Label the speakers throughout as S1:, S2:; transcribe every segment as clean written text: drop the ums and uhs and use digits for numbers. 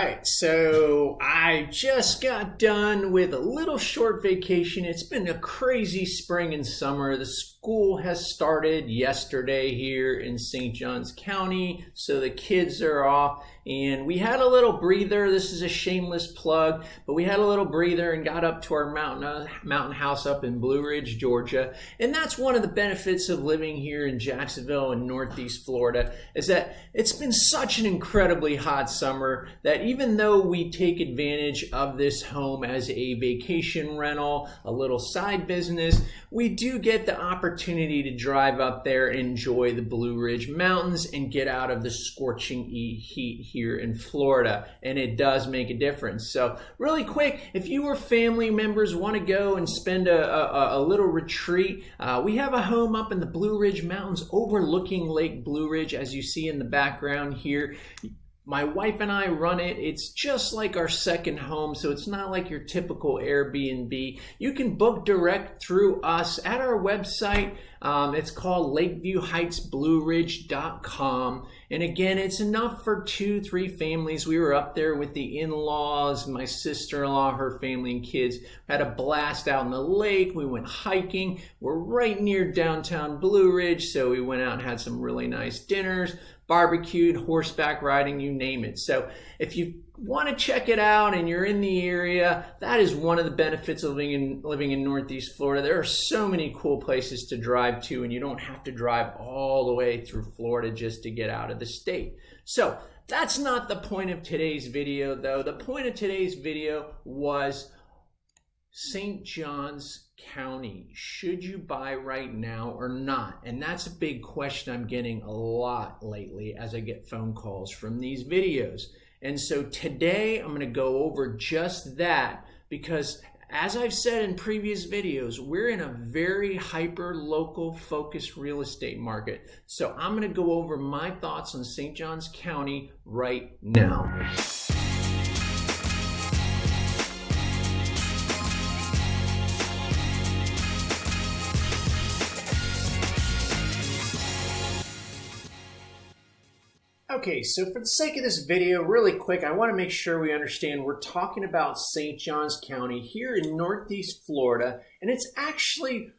S1: right, so I just got done with a little short vacation. It's been a crazy spring and summer. The school has started yesterday here in St. Johns County, so the kids are off, and we had a little breather. This is a shameless plug, but we had a little breather and got up to our mountain house up in Blue Ridge, Georgia. And that's one of the benefits of living here in Jacksonville in Northeast Florida, is that it's been such an incredibly hot summer that even though we take advantage of this home as a vacation rental, a little side business, we do get the opportunity to drive up there and enjoy the Blue Ridge Mountains and get out of the scorching heat here in Florida. And it does make a difference. So really quick, if you or family members want to go and spend a little retreat, we have a home up in the Blue Ridge Mountains overlooking Lake Blue Ridge, as you see in the background here. My wife and I run it. It's just like our second home, so it's not like your typical Airbnb. You can book direct through us at our website. It's called LakeviewHeightsBlueRidge.com. And again, it's enough for 2-3 families. We were up there with the in-laws, my sister-in-law, her family and kids. Had a blast out in the lake. We went hiking. We're right near downtown Blue Ridge, so we went out and had some really nice dinners, barbecued, horseback riding, you name it. So if you want to check it out and you're in the area, that is one of the benefits of living in Northeast Florida. There are so many cool places to drive to, and you don't have to drive all the way through Florida just to get out of the state. So that's not the point of today's video, though. The point of today's video was St. Johns County. Should you buy right now or not? And that's a big question I'm getting a lot lately as I get phone calls from these videos. And so today I'm going to go over just that, because as I've said in previous videos, we're in a very hyper-local focused real estate market. So I'm going to go over my thoughts on St. Johns County right now. Okay, so for the sake of this video, really quick, I want to make sure we understand we're talking about St. Johns County here in Northeast Florida, and it's actually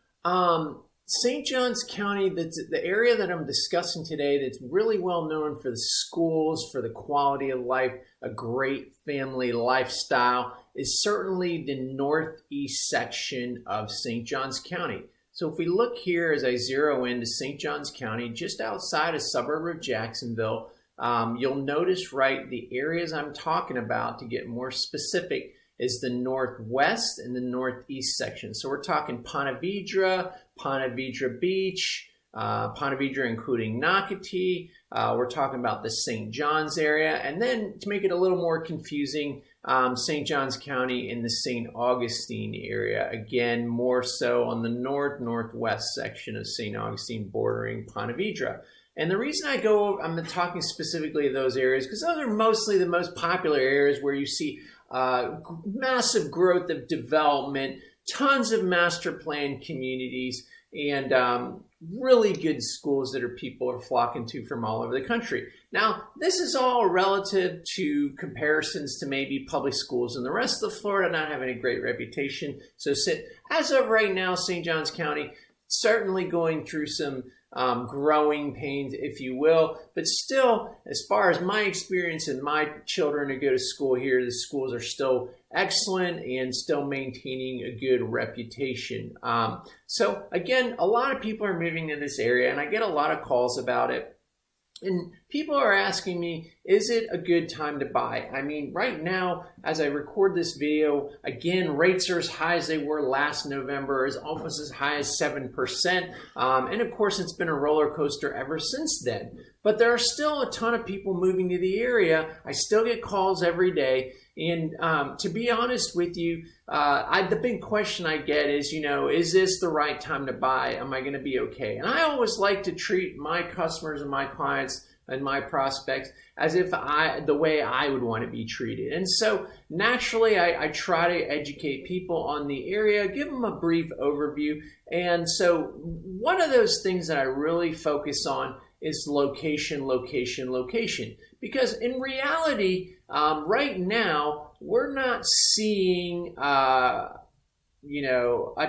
S1: St. Johns County, that's the area that I'm discussing today, that's really well known for the schools, for the quality of life, a great family lifestyle, is certainly the northeast section of St. Johns County. So if we look here as I zero into St. Johns County, just outside a suburb of Jacksonville, you'll notice, right, the areas I'm talking about, to get more specific, is the northwest and the northeast section. So we're talking Ponte Vedra Beach, Ponte Vedra including Nocatee. We're talking about the St. Johns area. And then to make it a little more confusing, St. Johns County in the St. Augustine area. Again, more so on the northwest section of St. Augustine bordering Ponte Vedra. And the reason I'm talking specifically of those areas, because those are mostly the most popular areas where you see massive growth of development, tons of master plan communities, and really good schools that people are flocking to from all over the country. Now, this is all relative to comparisons to maybe public schools in the rest of Florida not having a great reputation. So as of right now, St. Johns County certainly going through some growing pains, if you will, but still, as far as my experience and my children who go to school here, the schools are still excellent and still maintaining a good reputation. So again, a lot of people are moving to this area, and I get a lot of calls about it. And people are asking me, is it a good time to buy? I mean, right now, as I record this video, again, rates are as high as they were last November, is almost as high as 7%. And of course, it's been a roller coaster ever since then. But there are still a ton of people moving to the area. I still get calls every day. And to be honest with you, the big question I get is, is this the right time to buy? Am I going to be okay? And I always like to treat my customers and my clients and my prospects as if the way I would want to be treated. And so naturally, I try to educate people on the area, give them a brief overview. And so one of those things that I really focus on is location, location, location. because in reality, right now, we're not seeing a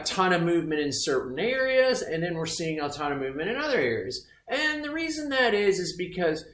S1: ton of movement in certain areas, and then we're seeing a ton of movement in other areas. And the reason that is because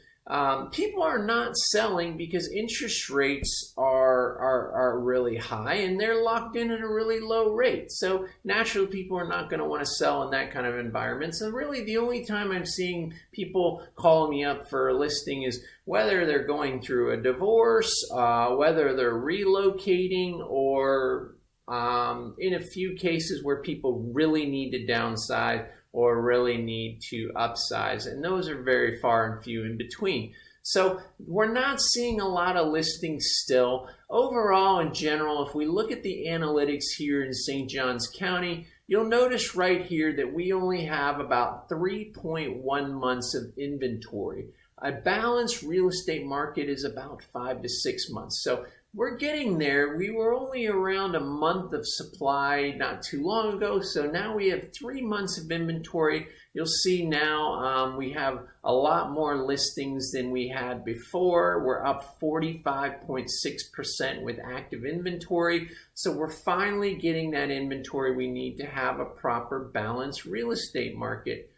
S1: people are not selling because interest rates are really high and they're locked in at a really low rate. So naturally, people are not going to want to sell in that kind of environment. So really, the only time I'm seeing people calling me up for a listing is whether they're going through a divorce, whether they're relocating, or in a few cases where people really need to downsize or really need to upsize, and those are very far and few in between. So we're not seeing a lot of listings still. Overall, in general, if we look at the analytics here in St. Johns County, you'll notice right here that we only have about 3.1 months of inventory. A balanced real estate market is about 5 to 6 months. So we're getting there. We were only around a month of supply not too long ago, so now we have 3 months of inventory. You'll see now we have a lot more listings than we had before. We're up 45.6% with active inventory, so we're finally getting that inventory we need to have a proper balanced real estate market.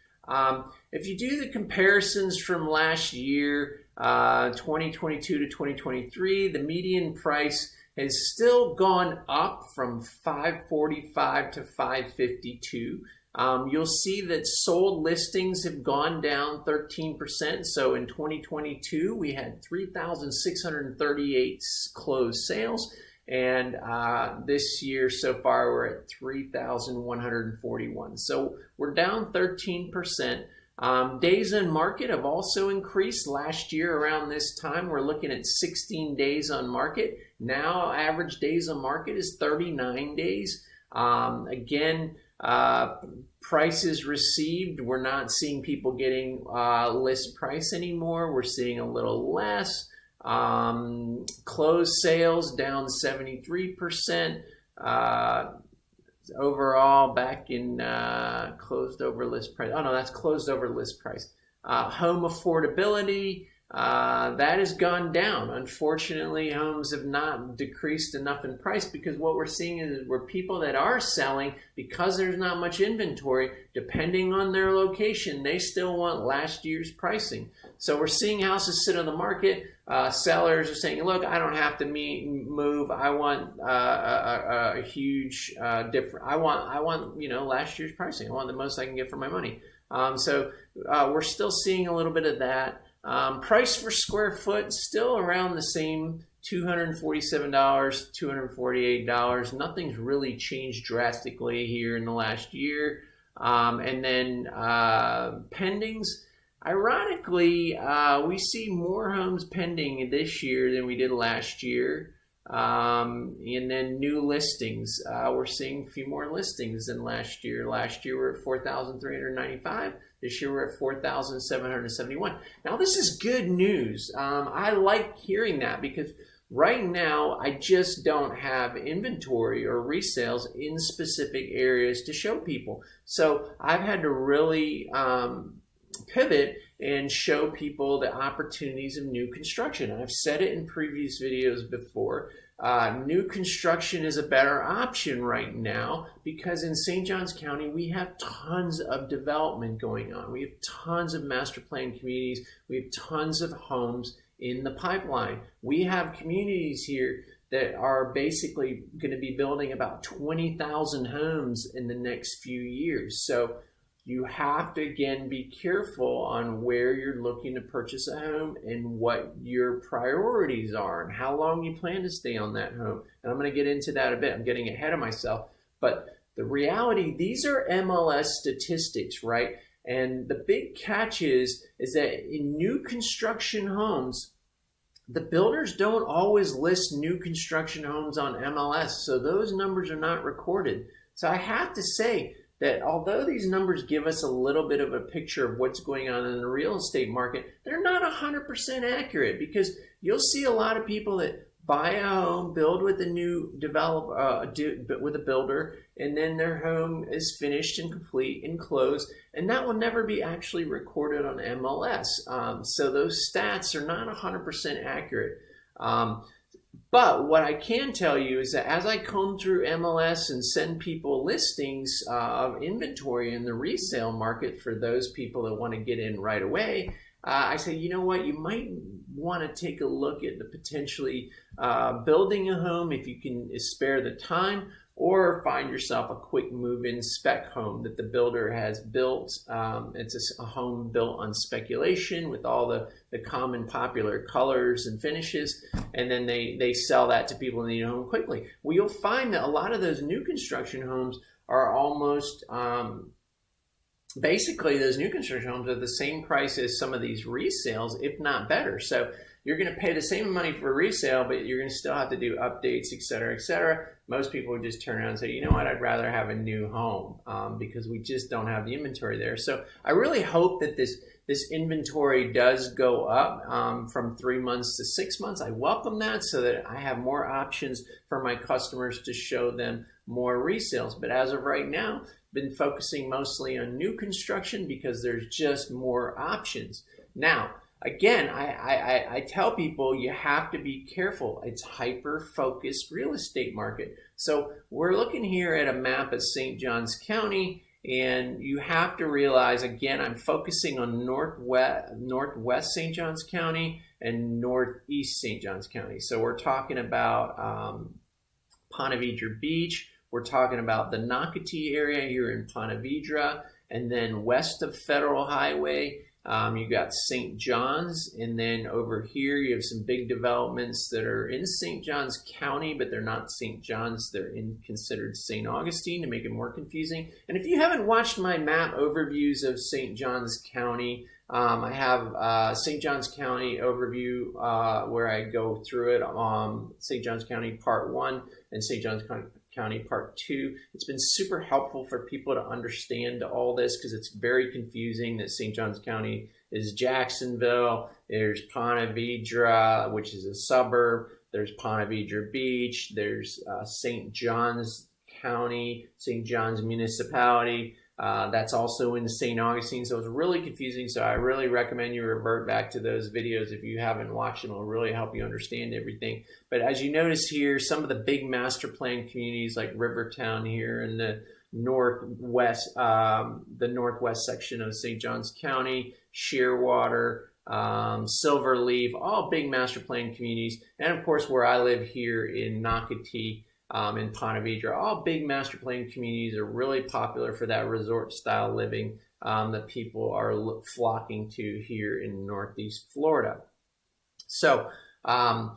S1: If you do the comparisons from last year, 2022 to 2023, the median price has still gone up from $545 to $552. You'll see that sold listings have gone down 13%. So in 2022, we had 3,638 closed sales. And this year so far, we're at 3,141. So we're down 13%. Days on market have also increased. Last year around this time, we're looking at 16 days on market. Now, average days on market is 39 days. Again, prices received, we're not seeing people getting list price anymore. We're seeing a little less. Closed sales down 73%. Overall, back in closed over list price. Oh no, that's closed over list price. Home affordability, that has gone down. Unfortunately, homes have not decreased enough in price, because what we're seeing is where people that are selling, because there's not much inventory, depending on their location, they still want last year's pricing. So we're seeing houses sit on the market. Sellers are saying, look, I don't have to move. I want a huge difference. I want last year's pricing. I want the most I can get for my money. So we're still seeing a little bit of that. Price per square foot still around the same, $247, $248. Nothing's really changed drastically here in the last year. And then pendings. Ironically, we see more homes pending this year than we did last year. And then new listings. We're seeing a few more listings than last year. Last year we're at 4,395. This year we're at 4,771. Now this is good news. I like hearing that, because right now I just don't have inventory or resales in specific areas to show people. So I've had to really pivot and show people the opportunities of new construction. And I've said it in previous videos before. New construction is a better option right now, because in St. Johns County, we have tons of development going on. We have tons of master plan communities. We have tons of homes in the pipeline. We have communities here that are basically going to be building about 20,000 homes in the next few years. So you have to, again, be careful on where you're looking to purchase a home and what your priorities are and how long you plan to stay on that home. And I'm going to get into that a bit. I'm getting ahead of myself. But the reality, these are MLS statistics, right? And the big catch is that in new construction homes, the builders don't always list new construction homes on MLS. So those numbers are not recorded. So I have to say that although these numbers give us a little bit of a picture of what's going on in the real estate market, they're not 100% accurate, because you'll see a lot of people that buy a home, build with a new developer, with a builder, and then their home is finished and complete and closed, and that will never be actually recorded on MLS. So those stats are not 100% accurate. But what I can tell you is that as I comb through MLS and send people listings of inventory in the resale market for those people that want to get in right away, I say, you know what, you might want to take a look at the potentially building a home if you can spare the time, or find yourself a quick move-in spec home that the builder has built. It's a home built on speculation with all the common popular colors and finishes, and then they sell that to people that need a home quickly. Well, you'll find that a lot of those new construction homes are almost basically, those new construction homes are the same price as some of these resales, if not better. So you're going to pay the same money for resale, but you're going to still have to do updates, et cetera, et cetera. Most people would just turn around and say, you know what, I'd rather have a new home because we just don't have the inventory there. So I really hope that this inventory does go up from 3 months to 6 months. I welcome that so that I have more options for my customers to show them more resales. But as of right now, been focusing mostly on new construction because there's just more options. Now, again, I tell people you have to be careful. It's hyper-focused real estate market. So we're looking here at a map of St. Johns County, and you have to realize, again, I'm focusing on northwest St. Johns County and northeast St. Johns County. So we're talking about Ponte Vedra Beach. We're talking about the Nocatee area here in Ponte Vedra, and then west of Federal Highway, you got St. John's, and then over here you have some big developments that are in St. Johns County, but they're not St. John's, they're considered St. Augustine to make it more confusing. And if you haven't watched my map overviews of St. Johns County, I have St. Johns County overview where I go through it, St. Johns County Part 1 and St. Johns County Part 2. It's been super helpful for people to understand all this because it's very confusing that St. Johns County is Jacksonville, there's Ponte Vedra, which is a suburb, there's Ponte Vedra Beach, there's St. Johns County, St. Johns Municipality, that's also in St. Augustine, so it's really confusing. So I really recommend you revert back to those videos if you haven't watched them. It'll really help you understand everything. But as you notice here, some of the big master plan communities like Rivertown here in the northwest section of St. Johns County, Shearwater, Silverleaf, all big master plan communities, and of course where I live here in Nocatee, in Ponte Vedra, all big master plan communities are really popular for that resort style living that people are flocking to here in Northeast Florida. So, when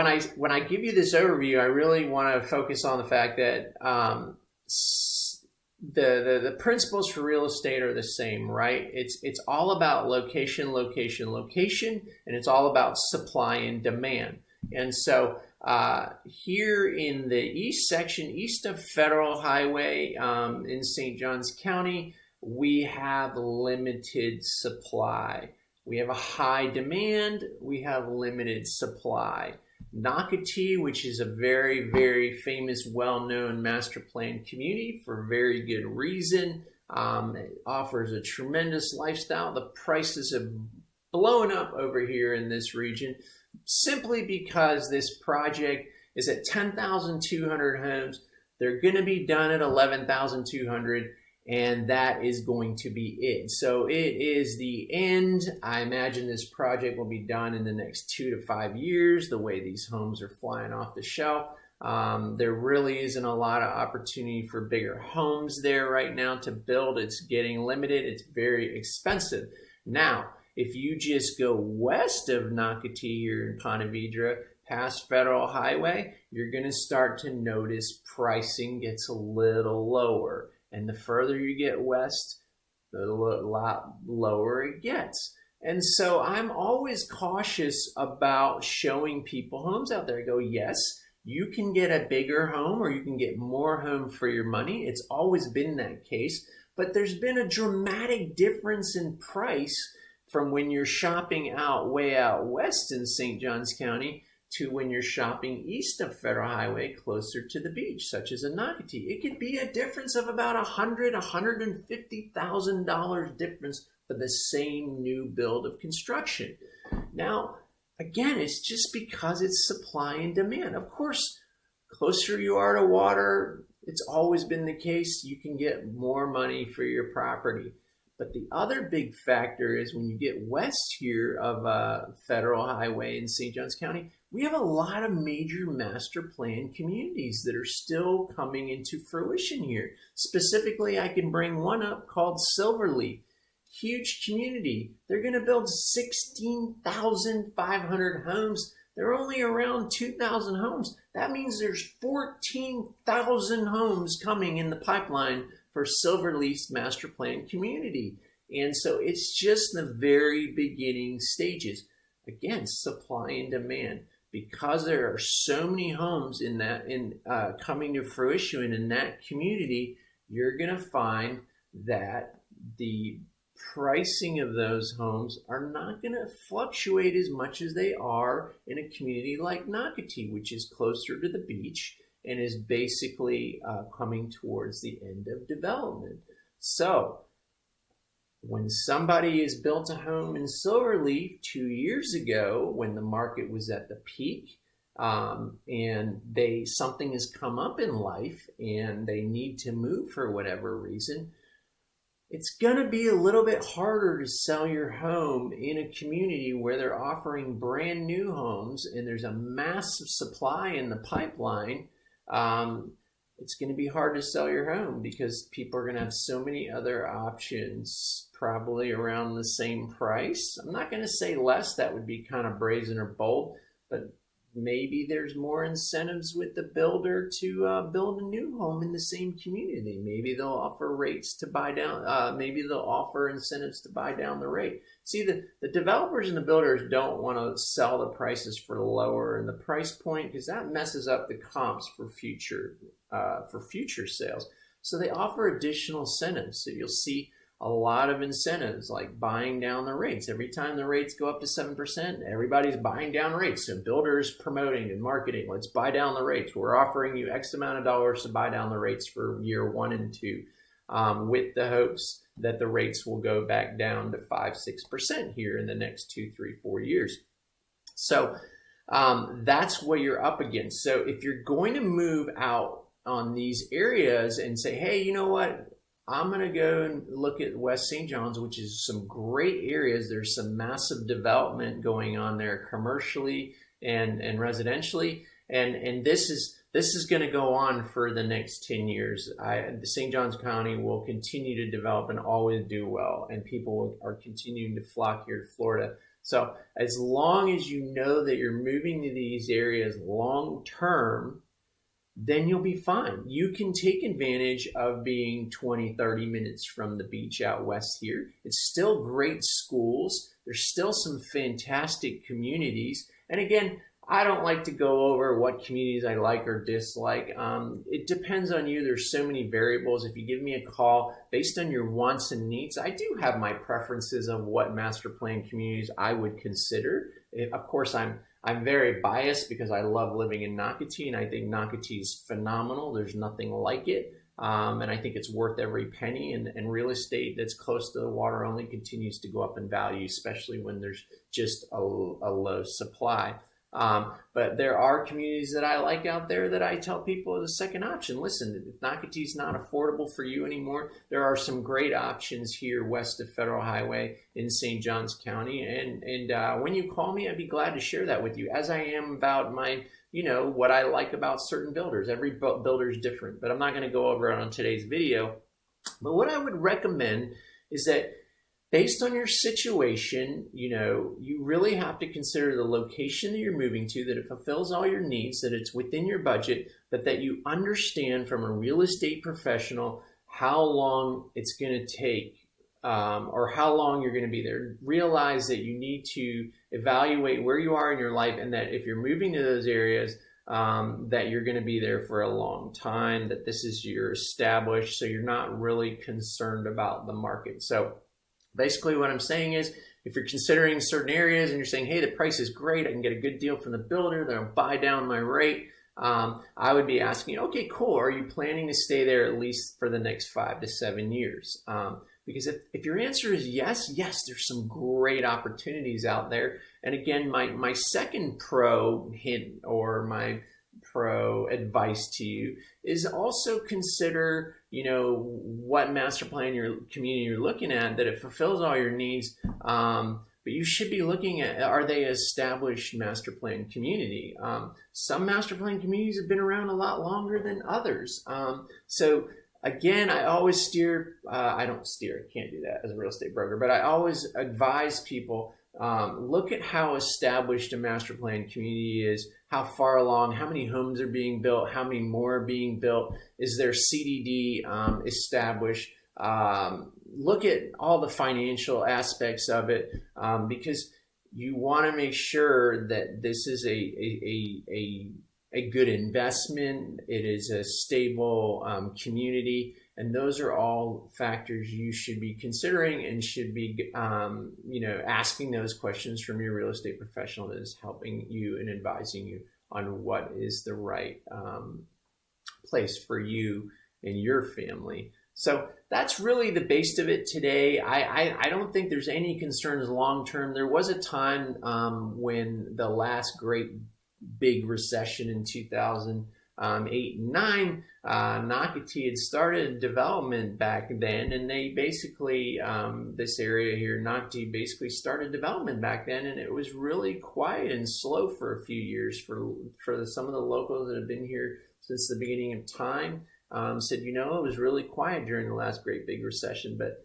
S1: I give you this overview, I really want to focus on the fact that the principles for real estate are the same, right? It's all about location, location, location, and it's all about supply and demand. And so here in the east section, east of Federal Highway in St. Johns County, we have limited supply. We have a high demand, we have limited supply. Nocatee, which is a very, very famous, well-known master plan community for very good reason, it offers a tremendous lifestyle. The prices have blown up over here in this region simply because this project is at 10,200 homes. They're going to be done at 11,200, and that is going to be it. So it is the end. I imagine this project will be done in the next 2 to 5 years, the way these homes are flying off the shelf. There really isn't a lot of opportunity for bigger homes there right now to build. It's getting limited. It's very expensive. Now, if you just go west of Nocatee here in Ponte Vedra, past Federal Highway, you're going to start to notice pricing gets a little lower. And the further you get west, the lot lower it gets. And so I'm always cautious about showing people homes out there. I go, yes, you can get a bigger home or you can get more home for your money. It's always been that case. But there's been a dramatic difference in price from when you're shopping way out west in St. Johns County to when you're shopping east of Federal Highway closer to the beach, such as in Nocatee. It could be a difference of about $150,000 difference for the same new build of construction. Now, again, it's just because it's supply and demand. Of course, closer you are to water, it's always been the case, you can get more money for your property. But the other big factor is when you get west here of Federal Highway in St. Johns County, we have a lot of major master plan communities that are still coming into fruition here. Specifically, I can bring one up called Silverleaf. Huge community. They're going to build 16,500 homes. They're only around 2,000 homes. That means there's 14,000 homes coming in the pipeline for Silverleaf's master plan community. And so it's just the very beginning stages. Again, supply and demand. Because there are so many homes coming to fruition in that community, you're going to find that the pricing of those homes are not going to fluctuate as much as they are in a community like Nocatee, which is closer to the beach and is basically coming towards the end of development. So when somebody has built a home in Silverleaf 2 years ago, when the market was at the peak, and something has come up in life and they need to move for whatever reason, it's going to be a little bit harder to sell your home in a community where they're offering brand new homes and there's a massive supply in the pipeline. It's going to be hard to sell your home because people are going to have so many other options, probably around the same price. I'm not going to say less, that would be kind of brazen or bold, but maybe there's more incentives with the builder to build a new home in the same community. Maybe they'll offer rates to buy down, maybe they'll offer incentives to buy down the rate. See, the developers and the builders don't want to sell the prices for lower in the price point because that messes up the comps for future sales. So they offer additional incentives. So you'll see a lot of incentives like buying down the rates. Every time the rates go up to 7%, everybody's buying down rates. So builders promoting and marketing, let's buy down the rates. We're offering you X amount of dollars to buy down the rates for year 1 and 2, with the hopes that the rates will go back down to 5-6% here in the next 2, 3, 4 years. So that's what you're up against. So if you're going to move out on these areas and say, hey, you know what? I'm going to go and look at West St. John's, which is some great areas. There's some massive development going on there commercially and residentially. And this is going to go on for the next 10 years. St. Johns County will continue to develop and always do well. And people are continuing to flock here to Florida. So as long as you know that you're moving to these areas long term, then you'll be fine. You can take advantage of being 20, 30 minutes from the beach out west here. It's still great schools. There's still some fantastic communities. And again, I don't like to go over what communities I like or dislike. It depends on you. There's so many variables. If you give me a call based on your wants and needs, I do have my preferences of what master plan communities I would consider. Of course, I'm very biased because I love living in Nocatee, and I think Nocatee is phenomenal. There's nothing like it, and I think it's worth every penny. And real estate that's close to the water only continues to go up in value, especially when there's just a low supply. But there are communities that I like out there that I tell people is a second option. Listen, if Nocatee is not affordable for you anymore, there are some great options here west of Federal Highway in St. Johns County. And when you call me, I'd be glad to share that with you, as I am about my, what I like about certain builders. Every builder is different, but I'm not going to go over it on today's video. But what I would recommend is that based on your situation, you really have to consider the location that you're moving to, that it fulfills all your needs, that it's within your budget, but that you understand from a real estate professional how long it's going to take, or how long you're going to be there. Realize that you need to evaluate where you are in your life, and that if you're moving to those areas, that you're going to be there for a long time, that this is your established, so you're not really concerned about the market. So basically what I'm saying is if you're considering certain areas and you're saying, hey, the price is great, I can get a good deal from the builder, they'll buy down my rate. I would be asking, okay, cool. Are you planning to stay there at least for the next 5 to 7 years? Because if your answer is yes, there's some great opportunities out there. And again, my second pro hint or my pro advice to you is also consider, what master plan your community you're looking at, that it fulfills all your needs. But you should be looking at, are they an established master plan community? Some master plan communities have been around a lot longer than others. So again, I always steer, I can't do that as a real estate broker, but I always advise people, look at how established a master plan community is, how far along, how many homes are being built, how many more are being built, is there CDD established? Look at all the financial aspects of it, because you want to make sure that this is a good investment. It is a stable community, and those are all factors you should be considering and should be, asking those questions from your real estate professional that is helping you and advising you on what is the right place for you and your family. So that's really the base of it today. I don't think there's any concerns long term. There was a time when the last great big recession in 2008 and 9, Nocatee had started development back then, and they basically, this area here, Nocatee, basically started development back then, and it was really quiet and slow for a few years for some of the locals that have been here since the beginning of time. Said, it was really quiet during the last great big recession, but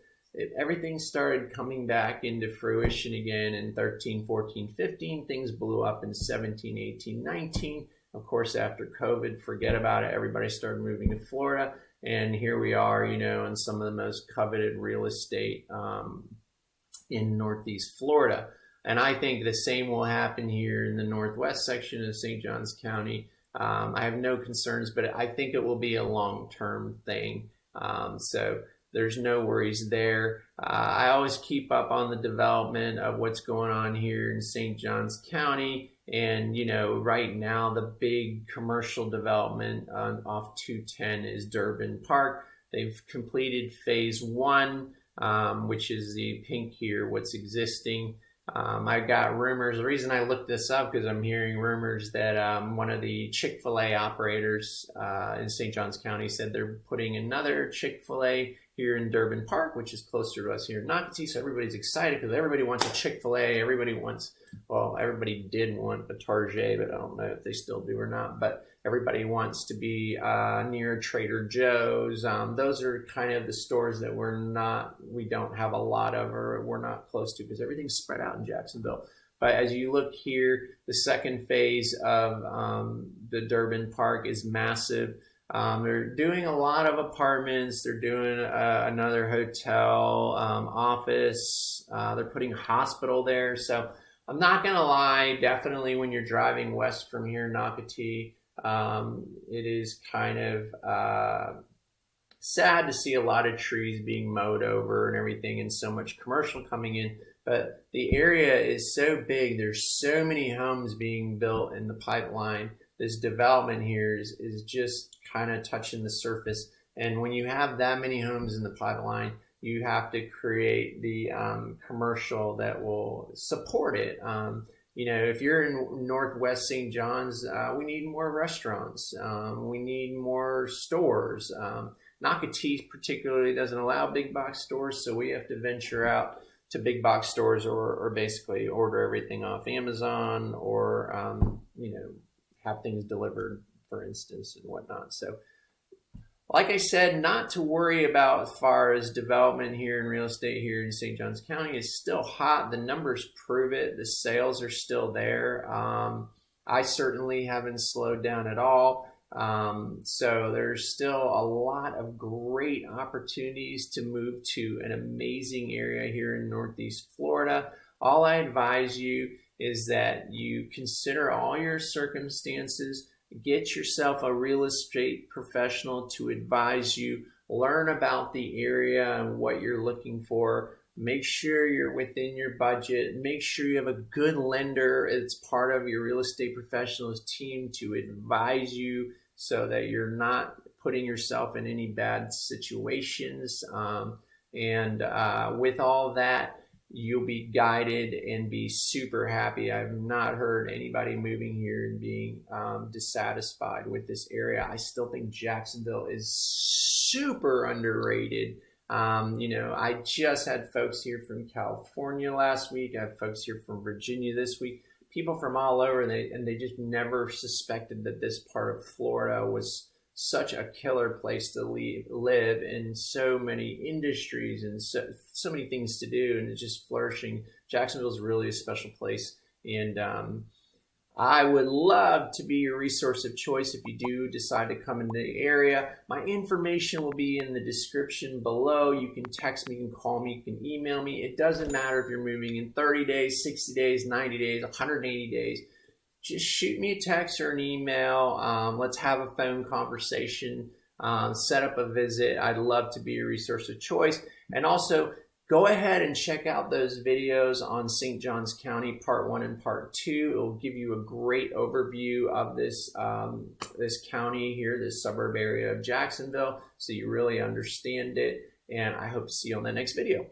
S1: everything started coming back into fruition again in 13, 14, 15. Things blew up in 17, 18, 19. Of course, after COVID, forget about it. Everybody started moving to Florida, and here we are, in some of the most coveted real estate in Northeast Florida. And I think the same will happen here in the Northwest section of St. Johns County. I have no concerns, but I think it will be a long-term thing. So there's no worries there. I always keep up on the development of what's going on here in St. Johns County. And, right now the big commercial development off 210 is Durbin Park. They've completed phase 1, which is the pink here, what's existing. I got rumors. The reason I looked this up because I'm hearing rumors that one of the Chick-fil-A operators in St. Johns County said they're putting another Chick-fil-A here in Durbin Park, which is closer to us here in Nocatee. So everybody's excited because everybody wants a Chick-fil-A. Everybody did want a Target, but I don't know if they still do or not. But everybody wants to be near Trader Joe's. Those are kind of the stores that we don't have a lot of, or we're not close to, because everything's spread out in Jacksonville. But as you look here, the second phase of the Durbin Park is massive. They're doing a lot of apartments. They're doing another hotel, office. They're putting a hospital there. So I'm not going to lie, definitely when you're driving west from here, Nocatee, it is kind of sad to see a lot of trees being mowed over and everything, and so much commercial coming in. But the area is so big. There's so many homes being built in the pipeline. This development here is just kind of touching the surface. And when you have that many homes in the pipeline, you have to create the commercial that will support it. If you're in Northwest St. John's, we need more restaurants. We need more stores. Nocatee particularly doesn't allow big box stores, so we have to venture out to big box stores or basically order everything off Amazon or, have things delivered, for instance, and whatnot. So like I said, not to worry about as far as development here in real estate here in St. Johns County. Is still hot. The numbers prove it. The sales are still there. I certainly haven't slowed down at all. So there's still a lot of great opportunities to move to an amazing area here in Northeast Florida. All I advise you is that you consider all your circumstances. Get yourself a real estate professional to advise you. Learn about the area and what you're looking for. Make sure you're within your budget. Make sure you have a good lender. It's part of your real estate professional's team to advise you so that you're not putting yourself in any bad situations. With all that, you'll be guided and be super happy. I've not heard anybody moving here and being dissatisfied with this area. I still think Jacksonville is super underrated. I just had folks here from California last week. I have folks here from Virginia this week. People from all over, and they just never suspected that this part of Florida was such a killer place to live, and so many industries and so many things to do, and it's just flourishing. Jacksonville is really a special place, and I would love to be your resource of choice if you do decide to come into the area. My information will be in the description below. You can text me, you can call me, you can email me. It doesn't matter if you're moving in 30 days, 60 days, 90 days, 180 days. Just shoot me a text or an email. Let's have a phone conversation, set up a visit. I'd love to be your resource of choice. And also, go ahead and check out those videos on St. Johns County, Part 1 and Part 2. It will give you a great overview of this county here, this suburb area of Jacksonville, so you really understand it. And I hope to see you on the next video.